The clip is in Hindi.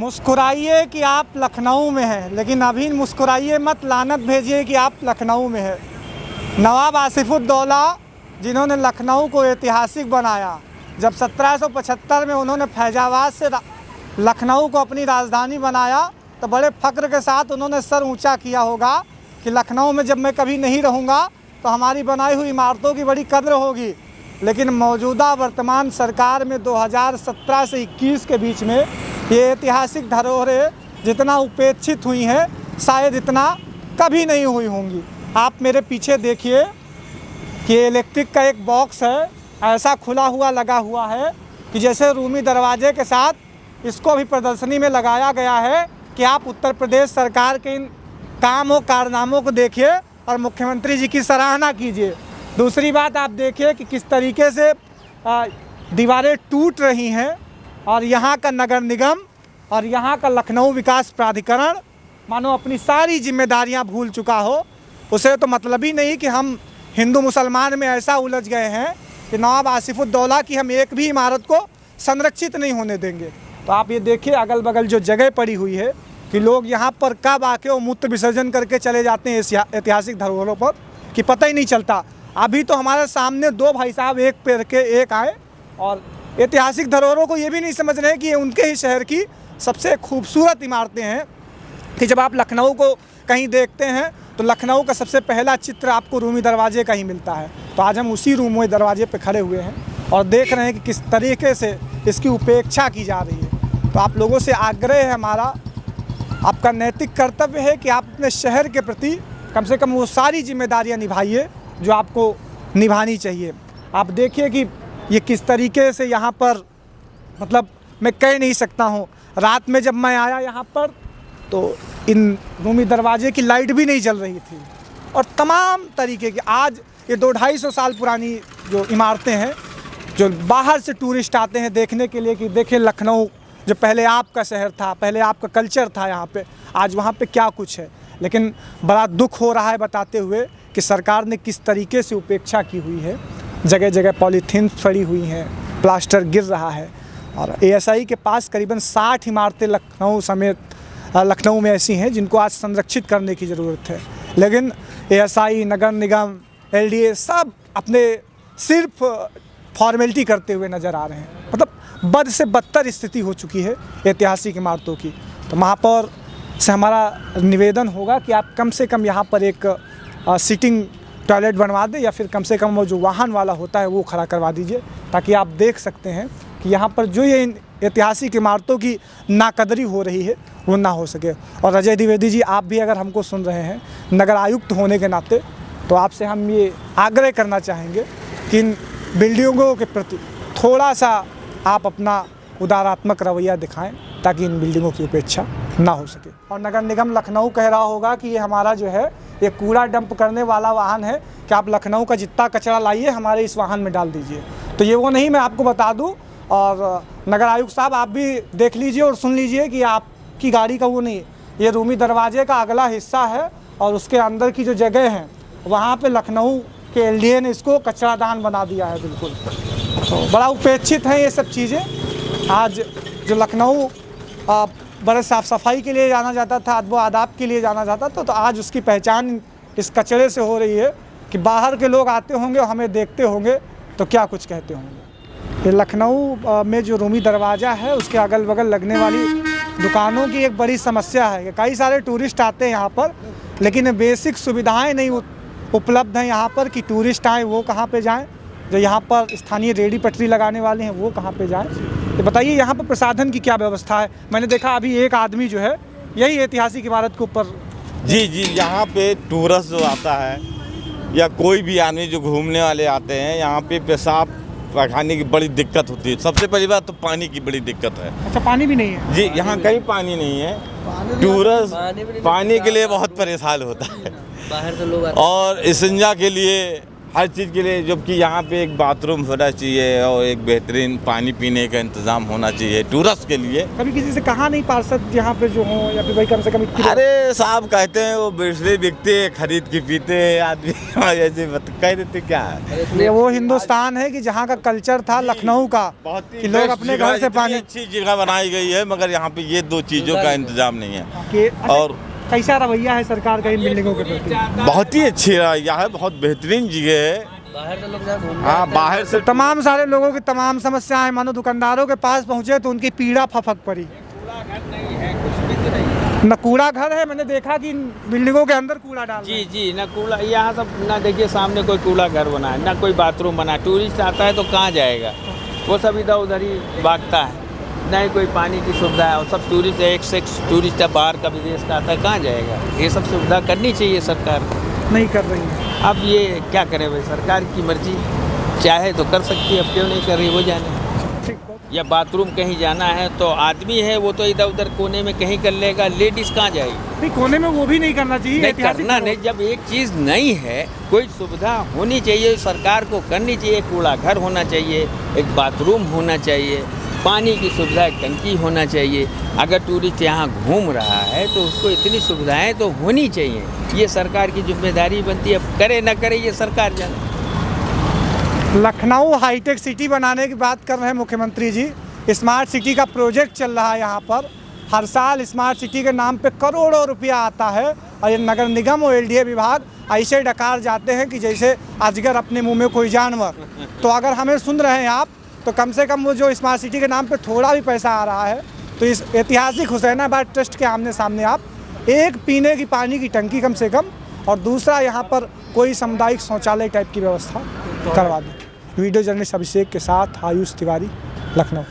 मुस्कुराइए कि आप लखनऊ में हैं, लेकिन अभी मुस्कुराइए मत, लानत भेजिए कि आप लखनऊ में हैं। नवाब आसिफुद्दौला जिन्होंने लखनऊ को ऐतिहासिक बनाया, जब 1775 में उन्होंने फैजाबाद से लखनऊ को अपनी राजधानी बनाया तो बड़े फ़ख्र के साथ उन्होंने सर ऊंचा किया होगा कि लखनऊ में जब मैं कभी नहीं रहूँगा तो हमारी बनाई हुई इमारतों की बड़ी कद्र होगी। लेकिन मौजूदा वर्तमान सरकार में 2017 से 21 के बीच में ये ऐतिहासिक धरोहरें जितना उपेक्षित हुई हैं, शायद इतना कभी नहीं हुई होंगी। आप मेरे पीछे देखिए कि इलेक्ट्रिक का एक बॉक्स है, ऐसा खुला हुआ लगा हुआ है कि जैसे रूमी दरवाजे के साथ इसको भी प्रदर्शनी में लगाया गया है कि आप उत्तर प्रदेश सरकार के इन कामों कारनामों को देखिए और मुख्यमंत्री जी की सराहना कीजिए। दूसरी बात आप देखिए कि किस तरीके से दीवारें टूट रही हैं और यहाँ का नगर निगम और यहाँ का लखनऊ विकास प्राधिकरण मानो अपनी सारी जिम्मेदारियाँ भूल चुका हो। उसे तो मतलब ही नहीं कि हम हिंदू मुसलमान में ऐसा उलझ गए हैं कि नवाब आसिफुद्दौला की हम एक भी इमारत को संरक्षित नहीं होने देंगे। तो आप ये देखिए अगल बगल जो जगह पड़ी हुई है कि लोग यहाँ पर कब आके वो मूत्र विसर्जन करके चले जाते हैं इस ऐतिहासिक धरोहरों पर कि पता ही नहीं चलता। अभी तो हमारे सामने दो भाई साहब एक पैर के एक आए और ऐतिहासिक धरोहरों को ये भी नहीं समझ रहे कि ये उनके ही शहर की सबसे खूबसूरत इमारतें हैं कि जब आप लखनऊ को कहीं देखते हैं तो लखनऊ का सबसे पहला चित्र आपको रूमी दरवाजे का ही मिलता है। तो आज हम उसी रूमी दरवाजे पे खड़े हुए हैं और देख रहे हैं कि किस तरीके से इसकी उपेक्षा की जा रही है। तो आप लोगों से आग्रह है हमारा, आपका नैतिक कर्तव्य है कि आप अपने शहर के प्रति कम से कम वो सारी जिम्मेदारियां निभाइए जो आपको निभानी चाहिए। आप देखिए कि ये किस तरीके से यहाँ पर मतलब मैं कह नहीं सकता हूँ। रात में जब मैं आया यहाँ पर तो इन रूमी दरवाजे की लाइट भी नहीं जल रही थी और तमाम तरीके की आज ये 200-250 साल पुरानी जो इमारतें हैं जो बाहर से टूरिस्ट आते हैं देखने के लिए कि देखिए लखनऊ जो पहले आपका शहर था, पहले आपका कल्चर था यहाँ पे, आज वहाँ पे क्या कुछ है। लेकिन बड़ा दुख हो रहा है बताते हुए कि सरकार ने किस तरीके से उपेक्षा की हुई है। जगह जगह पॉलीथीन फड़ी हुई हैं, प्लास्टर गिर रहा है और एएसआई के पास करीबन 60 इमारतें लखनऊ समेत लखनऊ में ऐसी हैं जिनको आज संरक्षित करने की ज़रूरत है। लेकिन एएसआई, नगर निगम, एलडीए सब अपने सिर्फ फॉर्मेलिटी करते हुए नज़र आ रहे हैं। मतलब बद से बदतर स्थिति हो चुकी है ऐतिहासिक इमारतों की। तो महापौर से हमारा निवेदन होगा कि आप कम से कम यहाँ पर एक सिटिंग टॉयलेट बनवा दें या फिर कम से कम वो जो वाहन वाला होता है वो खड़ा करवा दीजिए ताकि आप देख सकते हैं कि यहाँ पर जो ये ऐतिहासिक इमारतों की नाकदरी हो रही है वो ना हो सके। और अजय द्विवेदी जी, आप भी अगर हमको सुन रहे हैं नगर आयुक्त होने के नाते, तो आपसे हम ये आग्रह करना चाहेंगे कि इन बिल्डिंगों के प्रति थोड़ा सा आप अपना उदारात्मक रवैया दिखाएं ताकि इन बिल्डिंगों की उपेक्षा ना हो सके। और नगर निगम लखनऊ कह रहा होगा कि ये हमारा जो है ये कूड़ा डंप करने वाला वाहन है कि आप लखनऊ का जितना कचरा लाइए हमारे इस वाहन में डाल दीजिए। तो ये वो नहीं, मैं आपको बता दूं। और नगर आयुक्त साहब आप भी देख लीजिए और सुन लीजिए कि आपकी गाड़ी का वो नहीं, ये रूमी दरवाजे का अगला हिस्सा है और उसके अंदर की जो जगह है वहाँ पर लखनऊ के एलडीए ने इसको कचरादान बना दिया है। बिल्कुल तो बड़ा उपेक्षित है ये सब चीज़ें। आज जो लखनऊ बड़े साफ़ सफाई के लिए जाना जाता था, अदब आदाब के लिए जाना जाता था, तो आज उसकी पहचान इस कचरे से हो रही है कि बाहर के लोग आते होंगे और हमें देखते होंगे तो क्या कुछ कहते होंगे। ये लखनऊ में जो रूमी दरवाज़ा है उसके अगल बगल लगने वाली दुकानों की एक बड़ी समस्या है कि कई सारे टूरिस्ट आते हैं यहाँ पर, लेकिन बेसिक सुविधाएँ नहीं उपलब्ध हैं यहाँ पर कि टूरिस्ट आएँ वो कहाँ पर जाएँ, जो यहाँ पर स्थानीय रेहड़ी पटरी लगाने वाले हैं वो कहाँ पे जाएं। तो बताइए यहाँ पर प्रसाधन की क्या व्यवस्था है। मैंने देखा अभी एक आदमी जो है यही ऐतिहासिक इमारत के ऊपर जी यहाँ पे टूरिस्ट जो आता है या कोई भी आदमी जो घूमने वाले आते हैं यहाँ पे पेशाब पाखाने की बड़ी दिक्कत होती है। सबसे पहली बात तो पानी की बड़ी दिक्कत है। अच्छा, पानी भी नहीं है? जी, यहाँ कहीं पानी नहीं है। टूरिस्ट पानी के लिए बहुत परेशान होता है बाहर से लोग और इसंजा के लिए हर चीज़ के लिए, जबकि यहाँ पे एक बाथरूम होना चाहिए और एक बेहतरीन पानी पीने का इंतज़ाम होना चाहिए टूरिस्ट के लिए। कभी किसी से कहा नहीं पार्षद यहाँ पे जो हो, या फिर भाई कम से कम अरे साहब कहते हैं वो बिस्लरी बिकते खरीद के पीते हैं आदमी ऐसे कह देते क्या है। ये वो हिंदुस्तान है कि जहाँ का कल्चर था लखनऊ का, कि लोग अपने घर से पानी। अच्छी जगह बनाई गई है, मगर यहाँ पे ये दो चीज़ों का इंतजाम नहीं है। और कैसा रवैया है सरकार का इन बिल्डिंगों के प्रति? बहुत ही अच्छी रवैया है, बहुत बेहतरीन जगह है। हाँ, बाहर से तमाम सारे लोगों की तमाम समस्याएं, मानो दुकानदारों के पास पहुंचे तो उनकी पीड़ा फफक पड़ी। न कूड़ा घर है, मैंने देखा कि इन बिल्डिंगों के अंदर कूड़ा डाल। जी जी, ना कूड़ा, यहाँ सब ना देखिए सामने कोई कूड़ा घर बना है, ना कोई बाथरूम बना है। टूरिस्ट आता है तो कहाँ जाएगा, वो सब इधर उधर ही भागता है, ना ही कोई पानी की सुविधा है। और सब टूरिस्ट एक से एक टूरिस्ट है, बाहर का विदेश का आता है, कहाँ जाएगा। ये सब सुविधा करनी चाहिए सरकार, नहीं कर रही है। अब ये क्या करे भाई, सरकार की मर्जी, चाहे तो कर सकती है, अब क्यों नहीं कर रही वो जाने। या बाथरूम कहीं जाना है तो आदमी है वो तो इधर उधर कोने में कहीं कर लेगा, लेडीज़ कहाँ जाएगी। नहीं, कोने में वो भी नहीं करना चाहिए। नहीं करना नहीं, जब एक चीज़ नहीं है, कोई सुविधा होनी चाहिए, सरकार को करनी चाहिए। कूड़ा घर होना चाहिए, एक बाथरूम होना चाहिए, पानी की सुविधा, एक टंकी होना चाहिए। अगर टूरिस्ट यहाँ घूम रहा है तो उसको इतनी सुविधाएं तो होनी चाहिए। ये सरकार की जिम्मेदारी बनती है, अब करे ना करे ये सरकार जाने। लखनऊ हाईटेक सिटी बनाने की बात कर रहे हैं मुख्यमंत्री जी। स्मार्ट सिटी का प्रोजेक्ट चल रहा है यहाँ पर। हर साल स्मार्ट सिटी के नाम पे करोड़ों रुपया आता है और ये नगर निगम और एलडीए विभाग ऐसे डकार जाते हैं कि जैसे अजगर अपने मुंह में कोई जानवर। तो अगर हमें सुन रहे हैं आप, तो कम से कम वो जो स्मार्ट सिटी के नाम पे थोड़ा भी पैसा आ रहा है, तो इस ऐतिहासिक हुसैनाबाद ट्रस्ट के आमने सामने आप एक पीने की पानी की टंकी कम से कम, और दूसरा यहाँ पर कोई सामुदायिक शौचालय टाइप की व्यवस्था करवा दें। वीडियो जर्नलिस्ट अभिषेक के साथ आयुष तिवारी, लखनऊ।